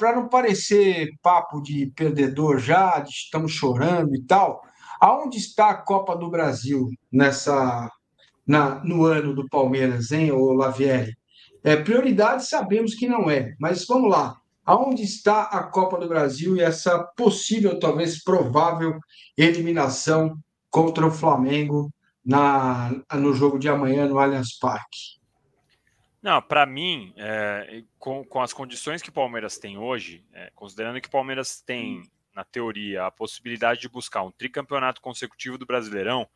para não parecer papo de perdedor já, de estamos chorando e tal, aonde está a Copa do Brasil no ano do Palmeiras, hein, ô Lavieri? Prioridade sabemos que não é, mas vamos lá. Aonde está a Copa do Brasil e essa possível, talvez provável, eliminação contra o Flamengo no jogo de amanhã no Allianz Parque? Não, para mim, com as condições que o Palmeiras tem hoje, considerando que o Palmeiras tem, na teoria, a possibilidade de buscar um tricampeonato consecutivo do Brasileirão,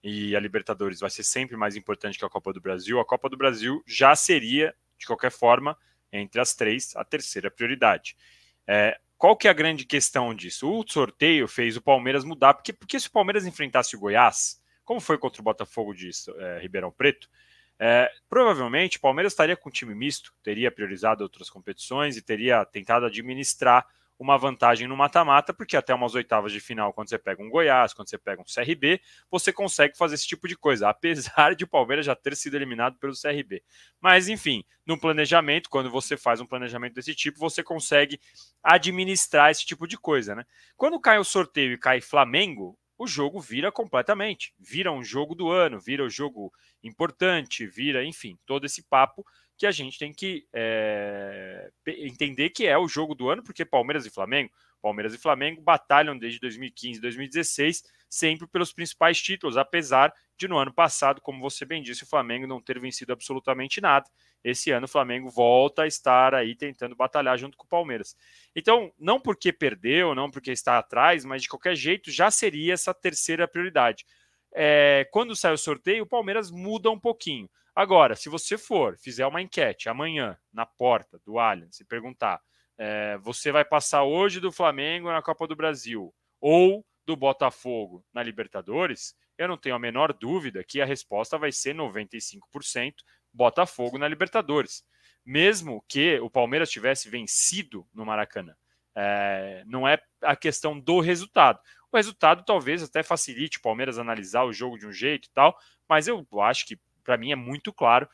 e a Libertadores vai ser sempre mais importante que a Copa do Brasil, a Copa do Brasil já seria, de qualquer forma, entre as três, a terceira prioridade. Qual que é a grande questão disso? O sorteio fez o Palmeiras mudar, porque se o Palmeiras enfrentasse o Goiás, como foi contra o Botafogo de Ribeirão Preto, provavelmente o Palmeiras estaria com um time misto, teria priorizado outras competições e teria tentado administrar uma vantagem no mata-mata, porque até umas oitavas de final, quando você pega um Goiás, quando você pega um CRB, você consegue fazer esse tipo de coisa, apesar de o Palmeiras já ter sido eliminado pelo CRB. Mas, enfim, no planejamento, quando você faz um planejamento desse tipo, você consegue administrar esse tipo de coisa, né? Quando cai o sorteio e cai Flamengo, o jogo vira completamente, vira um jogo do ano, vira um jogo importante, vira, enfim, todo esse papo que a gente tem que entender que é o jogo do ano, porque Palmeiras e Flamengo batalham desde 2015, 2016, sempre pelos principais títulos, apesar de no ano passado, como você bem disse, o Flamengo não ter vencido absolutamente nada. Esse ano o Flamengo volta a estar aí tentando batalhar junto com o Palmeiras. Então, não porque perdeu, não porque está atrás, mas de qualquer jeito já seria essa terceira prioridade. Quando sai o sorteio, o Palmeiras muda um pouquinho. Agora, se você fizer uma enquete amanhã na porta do Allianz e perguntar, você vai passar hoje do Flamengo na Copa do Brasil ou do Botafogo na Libertadores, eu não tenho a menor dúvida que a resposta vai ser 95% Botafogo na Libertadores. Mesmo que o Palmeiras tivesse vencido no Maracanã. Não é a questão do resultado. O resultado talvez até facilite o Palmeiras analisar o jogo de um jeito e tal, mas eu acho que para mim é muito claro,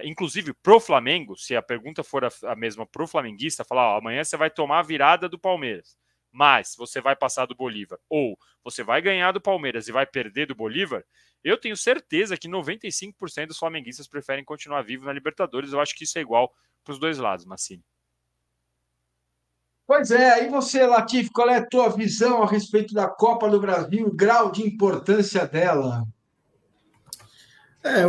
inclusive pro Flamengo, se a pergunta for a mesma pro flamenguista, falar, amanhã você vai tomar a virada do Palmeiras, mas você vai passar do Bolívar, ou você vai ganhar do Palmeiras e vai perder do Bolívar, eu tenho certeza que 95% dos flamenguistas preferem continuar vivo na Libertadores. Eu acho que isso é igual para os dois lados, Massini. Pois é, aí você, Latif, qual é a tua visão a respeito da Copa do Brasil, o grau de importância dela?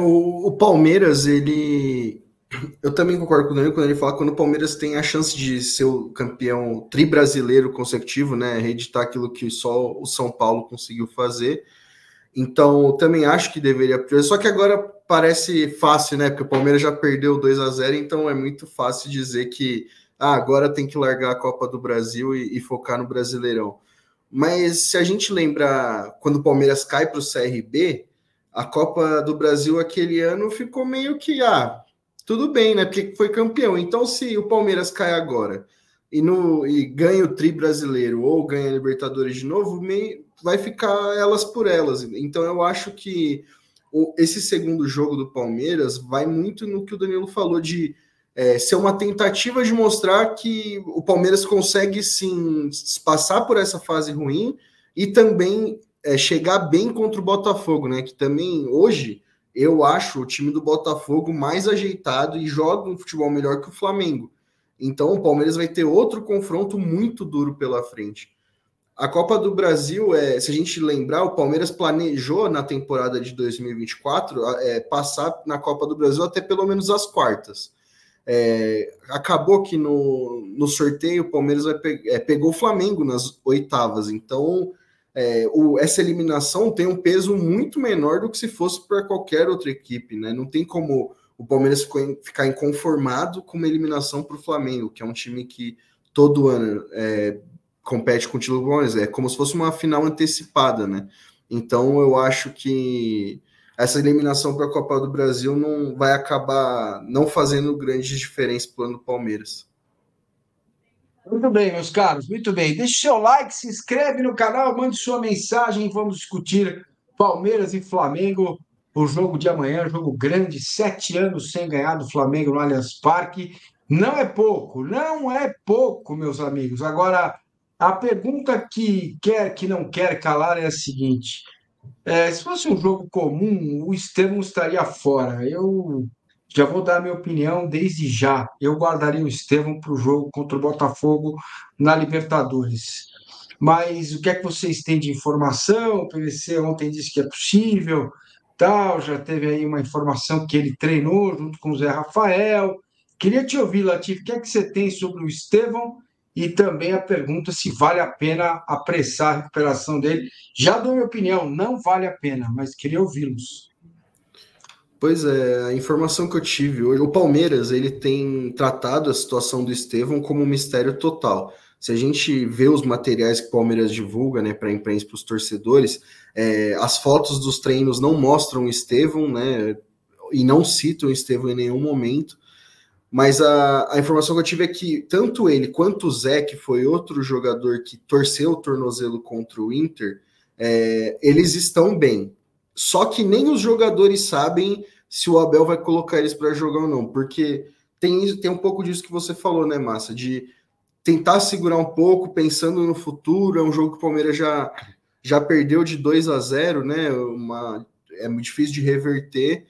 O Palmeiras, eu também concordo com o Danilo quando ele fala que quando o Palmeiras tem a chance de ser o campeão tri-brasileiro consecutivo, né, reeditar aquilo que só o São Paulo conseguiu fazer. Então, eu também acho que deveria priorizar. Só que agora parece fácil, né, porque o Palmeiras já perdeu 2-0, então é muito fácil dizer que agora tem que largar a Copa do Brasil e focar no Brasileirão. Mas se a gente lembrar, quando o Palmeiras cai para o CRB, a Copa do Brasil aquele ano ficou meio que, tudo bem, né? Porque foi campeão. Então, se o Palmeiras cai agora e ganha o Tri Brasileiro ou ganha a Libertadores de novo, vai ficar elas por elas. Então, eu acho que esse segundo jogo do Palmeiras vai muito no que o Danilo falou de ser uma tentativa de mostrar que o Palmeiras consegue, sim, passar por essa fase ruim e também chegar bem contra o Botafogo, né? Que também, hoje, eu acho o time do Botafogo mais ajeitado e joga um futebol melhor que o Flamengo. Então, o Palmeiras vai ter outro confronto muito duro pela frente. A Copa do Brasil, se a gente lembrar, o Palmeiras planejou na temporada de 2024 passar na Copa do Brasil até pelo menos as quartas. Acabou que no sorteio o Palmeiras pegou o Flamengo nas oitavas. Então, essa eliminação tem um peso muito menor do que se fosse para qualquer outra equipe, né? Não tem como o Palmeiras ficar inconformado com uma eliminação para o Flamengo, que é um time que todo ano compete com o título do Palmeiras. É como se fosse uma final antecipada, né? Então eu acho que essa eliminação para a Copa do Brasil não vai acabar não fazendo grande diferença para o ano do Palmeiras. Muito bem, meus caros, muito bem. Deixe seu like, se inscreve no canal, mande sua mensagem e vamos discutir Palmeiras e Flamengo, o jogo de amanhã, jogo grande, 7 anos sem ganhar do Flamengo no Allianz Parque. não é pouco, meus amigos. Agora, a pergunta que não quer calar é a seguinte: se fosse um jogo comum, o Estevão estaria fora. Eu já vou dar a minha opinião desde já. Eu guardaria o Estevão para o jogo contra o Botafogo na Libertadores. Mas o que é que vocês têm de informação? O PVC ontem disse que é possível, tal. Já teve aí uma informação que ele treinou junto com o Zé Rafael. Queria te ouvir, Latif, o que é que você tem sobre o Estevão e também a pergunta se vale a pena apressar a recuperação dele. Já dou minha opinião, não vale a pena, mas queria ouvi-los. Pois é, a informação que eu tive hoje, o Palmeiras, ele tem tratado a situação do Estevão como um mistério total. Se a gente vê os materiais que o Palmeiras divulga, né, para a imprensa, para os torcedores, as fotos dos treinos não mostram o Estevão, né, e não citam o Estevão em nenhum momento, mas a informação que eu tive é que tanto ele quanto o Zé, que foi outro jogador que torceu o tornozelo contra o Inter, eles estão bem. Só que nem os jogadores sabem se o Abel vai colocar eles para jogar ou não, porque tem um pouco disso que você falou, né, Massa, de tentar segurar um pouco, pensando no futuro. É um jogo que o Palmeiras já perdeu de 2-0, né, é muito difícil de reverter,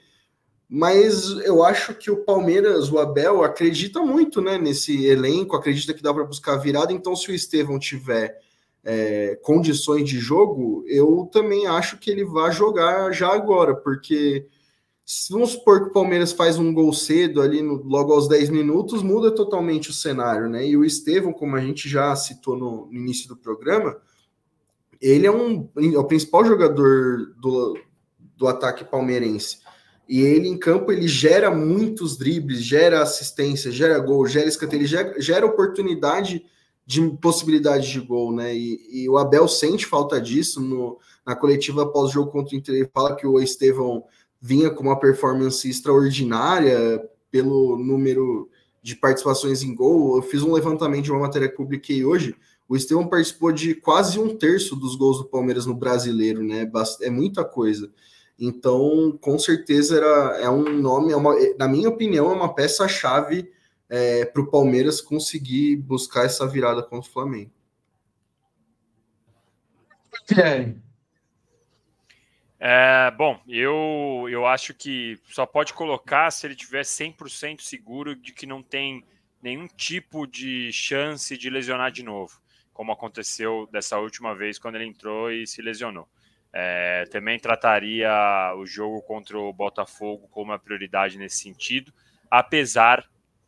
mas eu acho que o Palmeiras, o Abel, acredita muito, né, nesse elenco, acredita que dá para buscar a virada. Então, se o Estevão tiver condições de jogo, eu também acho que ele vai jogar já agora, porque vamos supor que o Palmeiras faz um gol cedo ali logo aos 10 minutos, muda totalmente o cenário, né? E o Estevão, como a gente já citou no início do programa, ele é o principal jogador do ataque palmeirense. E ele em campo, ele gera muitos dribles, gera assistência, gera gol, gera escanteio, ele gera oportunidade de possibilidade de gol, né? E o Abel sente falta disso. Na coletiva pós-jogo contra o Inter, ele fala que o Estevão vinha com uma performance extraordinária pelo número de participações em gol. Eu fiz um levantamento de uma matéria que publiquei hoje. O Estevão participou de quase 1/3 dos gols do Palmeiras no Brasileiro, né? É muita coisa. Então, com certeza é um nome, na minha opinião, é uma peça-chave para o Palmeiras conseguir buscar essa virada contra o Flamengo. Bom, eu acho que só pode colocar se ele tiver 100% seguro de que não tem nenhum tipo de chance de lesionar de novo, como aconteceu dessa última vez quando ele entrou e se lesionou. Também trataria o jogo contra o Botafogo como uma prioridade nesse sentido, apesar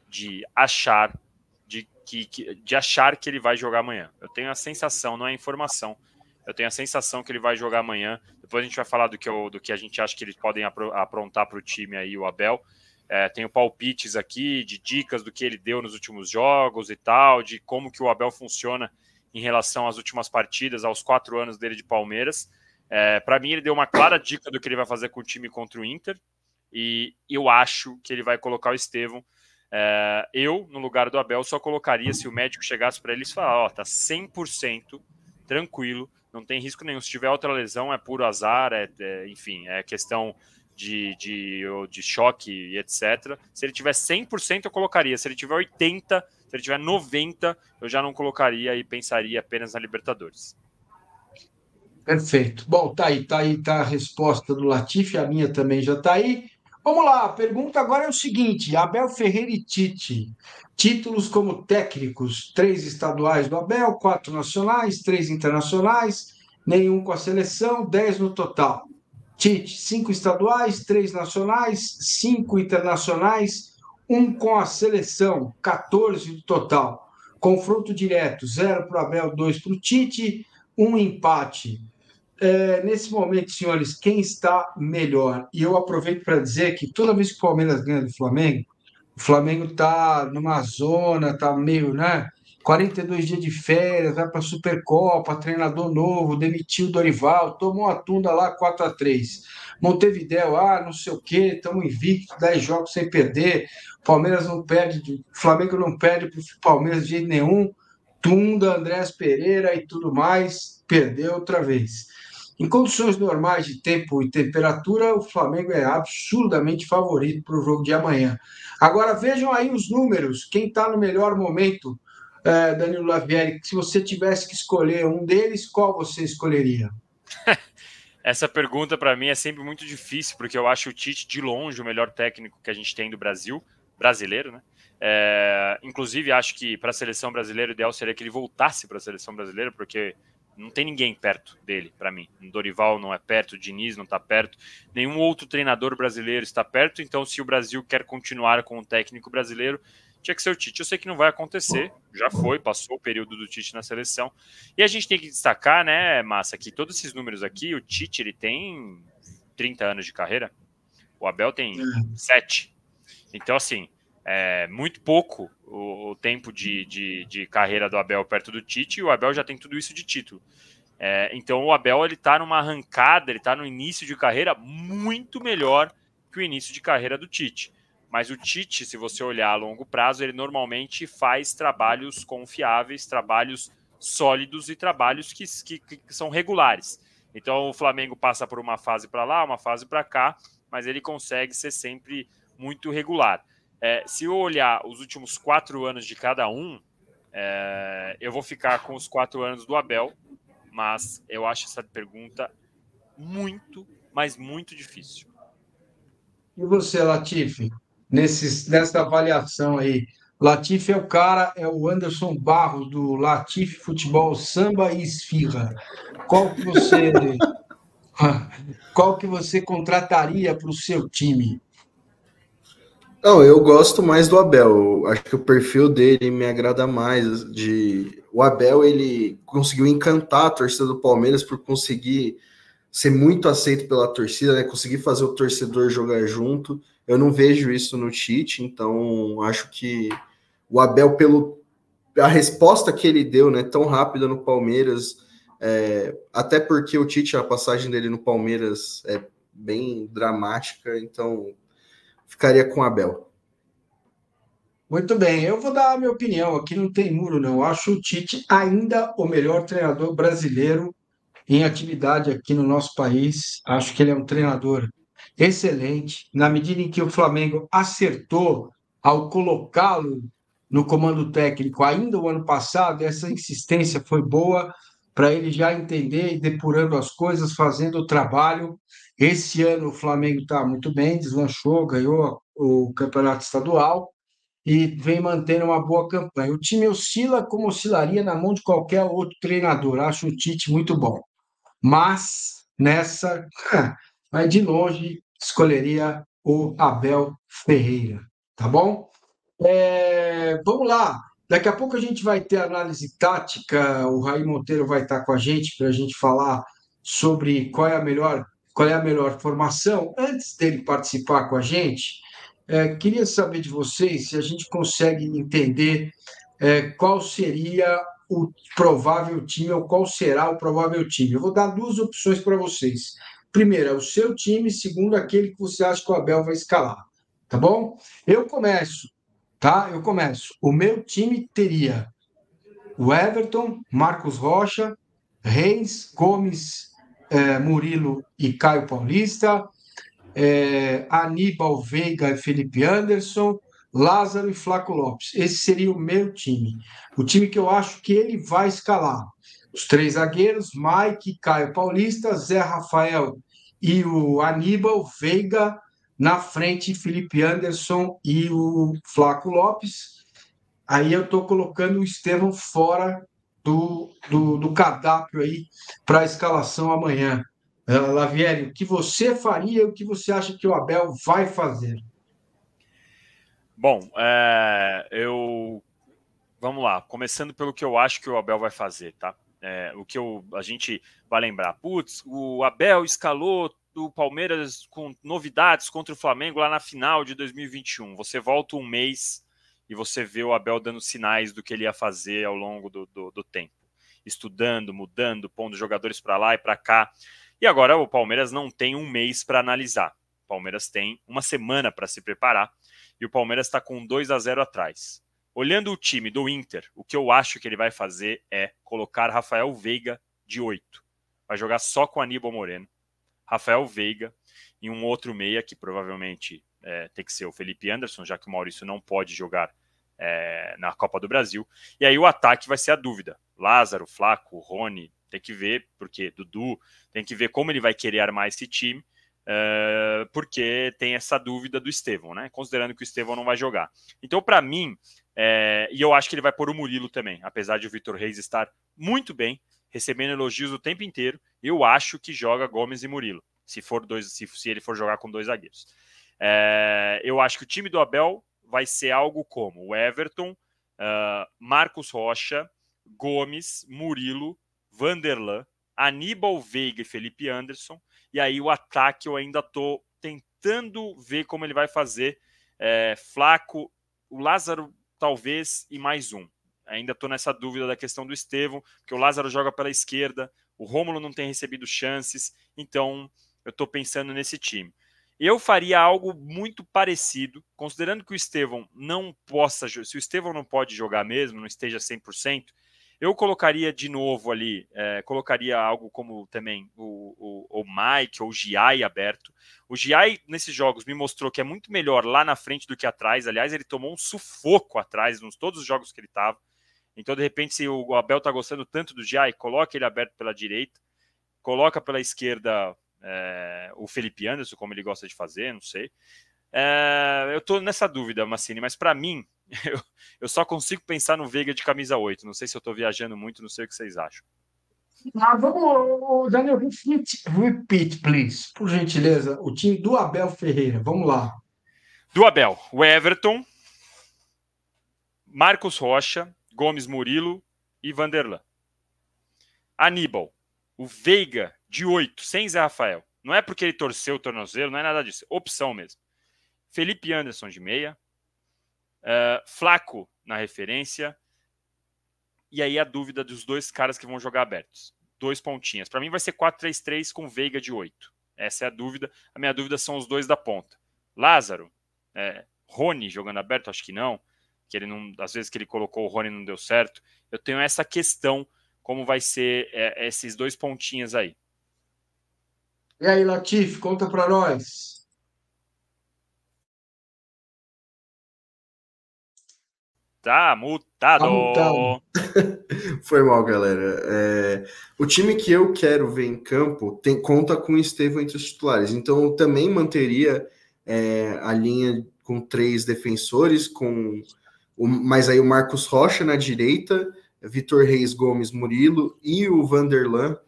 de achar que ele vai jogar amanhã. Eu tenho a sensação, não é informação, eu tenho a sensação que ele vai jogar amanhã. Depois a gente vai falar do que a gente acha que eles podem aprontar para o time aí, o Abel. Tenho palpites aqui de dicas do que ele deu nos últimos jogos e tal, de como que o Abel funciona em relação às últimas partidas, aos 4 anos dele de Palmeiras. Para mim, ele deu uma clara dica do que ele vai fazer com o time contra o Inter, e eu acho que ele vai colocar o Estevão. Eu, no lugar do Abel, só colocaria se o médico chegasse para ele e falar: tá 100% tranquilo, não tem risco nenhum. Se tiver outra lesão, é puro azar, enfim, é questão de choque e etc. Se ele tiver 100%, eu colocaria. Se ele tiver 80%, se ele tiver 90%, eu já não colocaria e pensaria apenas na Libertadores. Perfeito. Bom, tá aí a resposta do Latif, a minha também já tá aí. Vamos lá, a pergunta agora é o seguinte: Abel Ferreira e Tite, títulos como técnicos, 3 estaduais do Abel, 4 nacionais, 3 internacionais, nenhum com a seleção, 10 no total. Tite, 5 estaduais, 3 nacionais, 5 internacionais, 1 com a seleção, 14 no total. Confronto direto, 0 para o Abel, 2 para o Tite, 1 empate. Nesse momento, senhores, quem está melhor? E eu aproveito para dizer que toda vez que o Palmeiras ganha do Flamengo, o Flamengo está numa zona, está meio, né? 42 dias de férias, vai para a Supercopa, treinador novo, demitiu o Dorival, tomou a tunda lá 4-3. Montevidéu, não sei o quê, estamos invictos, 10 jogos sem perder. Palmeiras não perde, o Flamengo não perde para o Palmeiras de jeito nenhum. Tunda, Andrés Pereira e tudo mais, perdeu outra vez. Em condições normais de tempo e temperatura, o Flamengo é absurdamente favorito para o jogo de amanhã. Agora vejam aí os números, quem está no melhor momento, Danilo Lavieri, se você tivesse que escolher um deles, qual você escolheria? Essa pergunta para mim é sempre muito difícil, porque eu acho o Tite de longe o melhor técnico que a gente tem do Brasil, brasileiro, né? Inclusive, acho que para a seleção brasileira, o ideal seria que ele voltasse para a seleção brasileira, porque não tem ninguém perto dele, para mim. O Dorival não é perto, o Diniz não está perto, nenhum outro treinador brasileiro está perto. Então, se o Brasil quer continuar com o técnico brasileiro, tinha que ser o Tite. Eu sei que não vai acontecer, já foi, passou o período do Tite na seleção. E a gente tem que destacar, né, Massa, que todos esses números aqui, o Tite ele tem 30 anos de carreira, o Abel tem 7. Então, assim, é muito pouco o tempo de carreira do Abel perto do Tite, e o Abel já tem tudo isso de título. Então, o Abel ele está numa arrancada, ele está no início de carreira muito melhor que o início de carreira do Tite. Mas o Tite, se você olhar a longo prazo, ele normalmente faz trabalhos confiáveis, trabalhos sólidos e trabalhos que são regulares. Então, o Flamengo passa por uma fase para lá, uma fase para cá, mas ele consegue ser sempre muito regular. Se eu olhar os últimos 4 anos de cada um, eu vou ficar com os 4 anos do Abel, mas eu acho essa pergunta muito, mas muito difícil. E você, Latifi, nessa avaliação aí? Latifi é o cara, é o Anderson Barros do Latifi Futebol Samba e Esfirra. Qual que você, qual que você contrataria para o seu time? Não, eu gosto mais do Abel. Eu acho que o perfil dele me agrada mais. O Abel, ele conseguiu encantar a torcida do Palmeiras por conseguir ser muito aceito pela torcida, né? Conseguir fazer o torcedor jogar junto. Eu não vejo isso no Tite, então acho que o Abel, a resposta que ele deu, né, tão rápida no Palmeiras, até porque o Tite, a passagem dele no Palmeiras é bem dramática, então ficaria com o Abel. Muito bem, eu vou dar a minha opinião. Aqui não tem muro, não. Eu acho o Tite ainda o melhor treinador brasileiro em atividade aqui no nosso país. Acho que ele é um treinador excelente. Na medida em que o Flamengo acertou ao colocá-lo no comando técnico ainda o ano passado, essa insistência foi boa para ele já entender e depurando as coisas, fazendo o trabalho. Esse ano o Flamengo está muito bem, deslanchou, ganhou o campeonato estadual e vem mantendo uma boa campanha. O time oscila como oscilaria na mão de qualquer outro treinador. Acho o Tite muito bom. Mas nessa, mas de longe, escolheria o Abel Ferreira. Tá bom? Vamos lá. Daqui a pouco a gente vai ter análise tática. O Raí Monteiro vai estar com a gente para a gente falar sobre qual é a melhor formação. Antes dele participar com a gente, queria saber de vocês se a gente consegue entender qual seria o provável time ou qual será o provável time. Eu vou dar duas opções para vocês. Primeiro, é o seu time. Segundo, aquele que você acha que o Abel vai escalar. Tá bom? Eu começo, tá? Eu começo. O meu time teria o Everton, Marcos Rocha, Reis, Gomes, Murilo e Caio Paulista, Aníbal Veiga e Felipe Anderson, Lázaro e Flaco Lopes. Esse seria o meu time. O time que eu acho que ele vai escalar. Os 3 zagueiros, Mike, Caio Paulista, Zé Rafael e o Aníbal Veiga. Na frente, Felipe Anderson e o Flaco Lopes. Aí eu estou colocando o Estevão fora do cardápio aí para a escalação amanhã. Lavieri, o que você faria e o que você acha que o Abel vai fazer? Bom, vamos lá, começando pelo que eu acho que o Abel vai fazer, tá? A gente vai lembrar, o Abel escalou do Palmeiras com novidades contra o Flamengo lá na final de 2021. Você volta um mês e você vê o Abel dando sinais do que ele ia fazer ao longo do tempo. Estudando, mudando, pondo jogadores para lá e para cá. E agora o Palmeiras não tem um mês para analisar. O Palmeiras tem uma semana para se preparar e o Palmeiras está com 2-0 atrás. Olhando o time do Inter, o que eu acho que ele vai fazer é colocar Rafael Veiga de 8. vai jogar só com Aníbal Moreno, Rafael Veiga e um outro meia, que provavelmente tem que ser o Felipe Anderson, já que o Maurício não pode jogar na Copa do Brasil. E aí o ataque vai ser a dúvida. Lázaro, Flaco, Rony, tem que ver, porque Dudu, tem que ver como ele vai querer armar esse time, porque tem essa dúvida do Estevão, né? Considerando que o Estevão não vai jogar. Então, para mim, e eu acho que ele vai pôr o Murilo também, apesar de o Vitor Reis estar muito bem, recebendo elogios o tempo inteiro, eu acho que joga Gomes e Murilo, se ele for jogar com 2 zagueiros. Eu acho que o time do Abel vai ser algo como o Everton, Marcos Rocha, Gomes, Murilo, Vanderlan, Aníbal Veiga e Felipe Anderson. E aí o ataque eu ainda estou tentando ver como ele vai fazer. Flaco, o Lázaro talvez e mais um. Ainda estou nessa dúvida da questão do Estevão, porque o Lázaro joga pela esquerda, o Rômulo não tem recebido chances, então eu estou pensando nesse time. Eu faria algo muito parecido, considerando que o Estevão não possa, se o Estevão não pode jogar mesmo, não esteja 100%, eu colocaria de novo ali, colocaria algo como também o Mike ou o Giai aberto. O Giai, nesses jogos, me mostrou que é muito melhor lá na frente do que atrás. Aliás, ele tomou um sufoco atrás, nos todos os jogos que ele estava. Então, de repente, se o Abel está gostando tanto do Giai, coloca ele aberto pela direita, coloca pela esquerda o Felipe Anderson, como ele gosta de fazer, não sei. Eu estou nessa dúvida, Massini, mas para mim, eu só consigo pensar no Veiga de camisa 8. Não sei se eu estou viajando muito, não sei o que vocês acham. Vamos, Daniel, repeat, please, por gentileza, o time do Abel Ferreira. Vamos lá. Do Abel, o Everton, Marcos Rocha, Gomes Murilo e Vanderlan. Aníbal, o Veiga de 8, sem Zé Rafael. Não é porque ele torceu o tornozelo, não é nada disso. Opção mesmo. Felipe Anderson de meia. Flaco na referência. E aí a dúvida dos 2 caras que vão jogar abertos. 2 pontinhas. Para mim vai ser 4-3-3 com Veiga de 8. Essa é a dúvida. A minha dúvida são os 2 da ponta. Lázaro, Rony jogando aberto, acho que não. Que ele não, às vezes que ele colocou o Rony não deu certo. Eu tenho essa questão, como vai ser esses 2 pontinhas aí. E aí, Latif, conta para nós. Tá mutado. Foi mal, galera. O time que eu quero ver em campo conta com o Estevão entre os titulares. Então, eu também manteria a linha com 3 defensores, mas aí o Marcos Rocha na direita, Vitor Reis, Gomes, Murilo e o Vanderlan.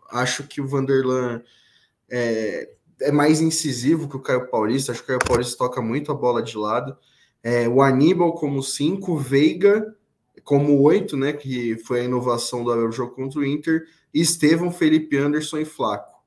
Acho que o Vanderlan é mais incisivo que o Caio Paulista. Acho que o Caio Paulista toca muito a bola de lado. O Aníbal como 5, Veiga como 8, né, que foi a inovação do jogo contra o Inter, e Estevão, Felipe Anderson e Flaco.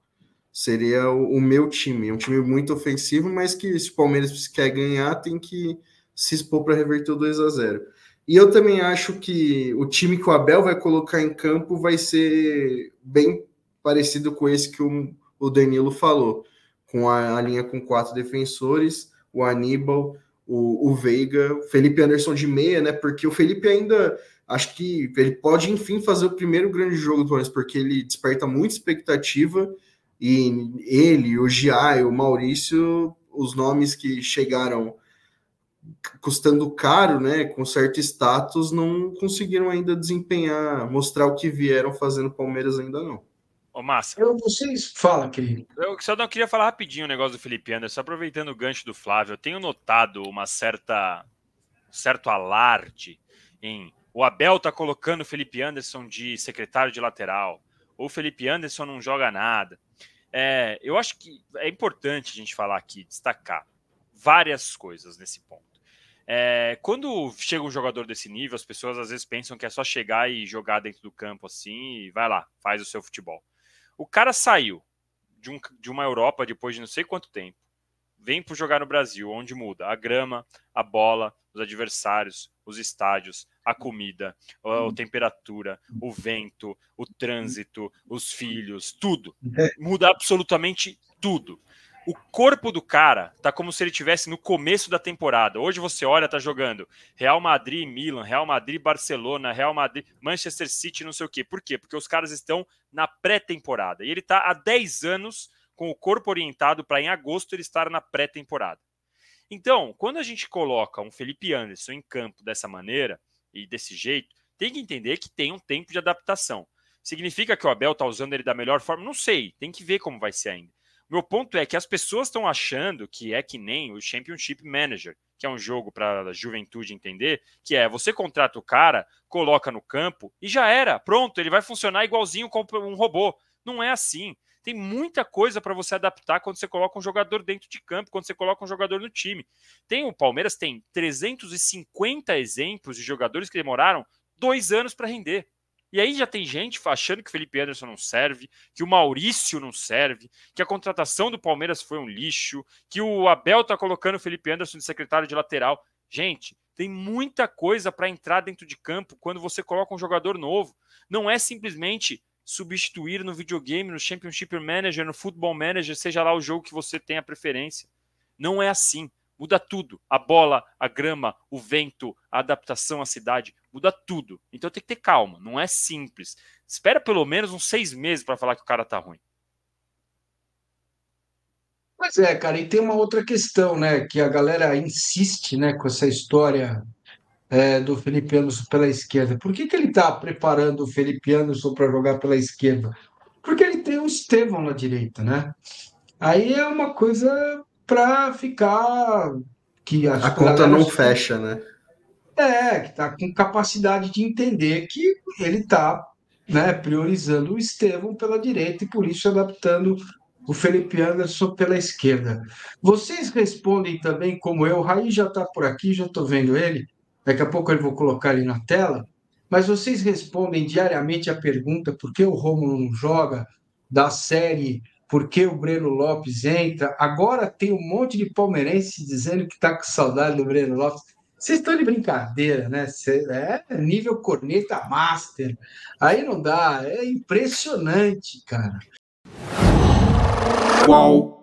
Seria o meu time. Um time muito ofensivo, mas que se o Palmeiras quer ganhar, tem que se expor para reverter o 2-0. E eu também acho que o time que o Abel vai colocar em campo vai ser bem parecido com esse que o Danilo falou, com a linha com 4 defensores, o Aníbal, o Veiga, o Felipe Anderson de meia, né? Porque o Felipe ainda, acho que ele pode, enfim, fazer o primeiro grande jogo do Palmeiras, porque ele desperta muita expectativa, e ele, o Giai, o Maurício, os nomes que chegaram custando caro, né, com certo status, não conseguiram ainda desempenhar, mostrar o que vieram fazendo o Palmeiras ainda não. Ô, Massa. Vocês falam, querido. Eu só não queria falar rapidinho o negócio do Felipe Anderson, aproveitando o gancho do Flávio. Eu tenho notado um certo alarde em o Abel tá colocando o Felipe Anderson de secretário de lateral, ou o Felipe Anderson não joga nada. Eu acho que é importante a gente falar aqui, destacar várias coisas nesse ponto. Quando chega um jogador desse nível, as pessoas às vezes pensam que é só chegar e jogar dentro do campo assim e vai lá, faz o seu futebol. O cara saiu de uma Europa depois de não sei quanto tempo, vem para jogar no Brasil, onde muda a grama, a bola, os adversários, os estádios, a comida, a temperatura, o vento, o trânsito, os filhos, tudo. Muda absolutamente tudo. O corpo do cara tá como se ele estivesse no começo da temporada. Hoje você olha, tá jogando Real Madrid, Milan, Real Madrid, Barcelona, Real Madrid, Manchester City, não sei o quê. Por quê? Porque os caras estão na pré-temporada. E ele tá há 10 anos com o corpo orientado para em agosto ele estar na pré-temporada. Então, quando a gente coloca um Felipe Anderson em campo dessa maneira e desse jeito, tem que entender que tem um tempo de adaptação. Significa que o Abel tá usando ele da melhor forma? Não sei, tem que ver como vai ser ainda. Meu ponto é que as pessoas estão achando que é que nem o Championship Manager, que é um jogo para a juventude entender, que é você contrata o cara, coloca no campo e já era, pronto, ele vai funcionar igualzinho como um robô. Não é assim. Tem muita coisa para você adaptar quando você coloca um jogador dentro de campo, quando você coloca um jogador no time. O Palmeiras tem 350 exemplos de jogadores que demoraram 2 anos para render. E aí já tem gente achando que o Felipe Anderson não serve, que o Maurício não serve, que a contratação do Palmeiras foi um lixo, que o Abel tá colocando o Felipe Anderson de secretário de lateral. Gente, tem muita coisa para entrar dentro de campo quando você coloca um jogador novo. Não é simplesmente substituir no videogame, no Championship Manager, no Football Manager, seja lá o jogo que você tenha preferência. Não é assim. Muda tudo. A bola, a grama, o vento, a adaptação à cidade, muda tudo. Então tem que ter calma, não é simples. Espera pelo menos uns 6 meses para falar que o cara tá ruim. Pois é, cara, e tem uma outra questão, né, que a galera insiste, né, com essa história do Felipe Anderson pela esquerda. Por que ele está preparando o Felipe Anderson para jogar pela esquerda? Porque ele tem o Estevão na direita, né? Aí é uma coisa para ficar que A conta não fecha, né? Que está com capacidade de entender que ele está, né, priorizando o Estevão pela direita e por isso adaptando o Felipe Anderson pela esquerda. Vocês respondem também como eu, o Raí já está por aqui, já estou vendo ele, daqui a pouco eu vou colocar ele na tela, mas vocês respondem diariamente a pergunta por que o Rômulo não joga, da série por que o Breno Lopes entra, agora tem um monte de palmeirense dizendo que está com saudade do Breno Lopes. Vocês estão de brincadeira, né? É nível corneta master. Aí não dá, é impressionante, cara. Qual?